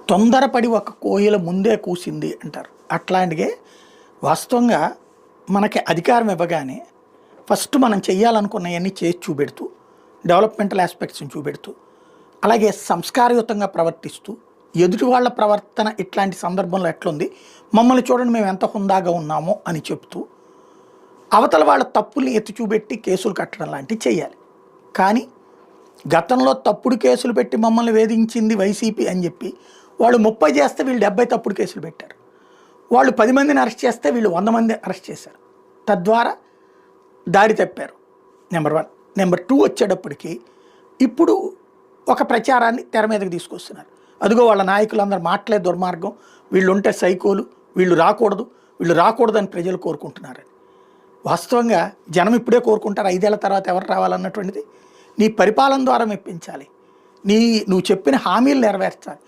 తొందరపడి ఒక కోయిల ముందే కూసింది అంటారు. అట్లాంటిగే వాస్తవంగా మనకి అధికారం ఇవ్వగానే ఫస్ట్ మనం చేయాలనుకున్నవన్నీ చేసి చూపెడుతూ, డెవలప్మెంటల్ ఆస్పెక్ట్స్ని చూపెడుతూ, అలాగే సంస్కారయుతంగా ప్రవర్తిస్తూ, ఎదుటి వాళ్ళ ప్రవర్తన ఇట్లాంటి సందర్భంలో ఎట్లుంది, మమ్మల్ని చూడండి మేము ఎంత హుందాగా ఉన్నామో అని చెప్తూ, అవతల వాళ్ళ తప్పుల్ని ఎత్తి చూపెట్టి కేసులు కట్టడం లాంటివి చేయాలి. కానీ గతంలో తప్పుడు కేసులు పెట్టి మమ్మల్ని వేధించింది వైసీపీ అని చెప్పి వాళ్ళు 30 చేస్తే వీళ్ళు 70 తప్పుడు కేసులు పెట్టారు. వాళ్ళు 10 మందిని అరెస్ట్ చేస్తే వీళ్ళు 100 మంది అరెస్ట్ చేశారు. తద్వారా దారి తప్పారు. నెంబర్ 1. నెంబర్ 2 వచ్చేటప్పటికి ఇప్పుడు ఒక ప్రచారాన్ని తెర మీదకి తీసుకొస్తున్నారు. అదిగో వాళ్ళ నాయకులందరూ మాటలే దుర్మార్గం, వీళ్ళు ఉంటే సైకోలు, వీళ్ళు రాకూడదని ప్రజలు కోరుకుంటున్నారని. వాస్తవంగా జనం ఇప్పుడే కోరుకుంటారు, 5 ఏళ్ల తర్వాత ఎవరు రావాలన్నటువంటిది. నీ పరిపాలన ద్వారా మెప్పించాలి, నువ్వు చెప్పిన హామీలు నెరవేర్చాలి.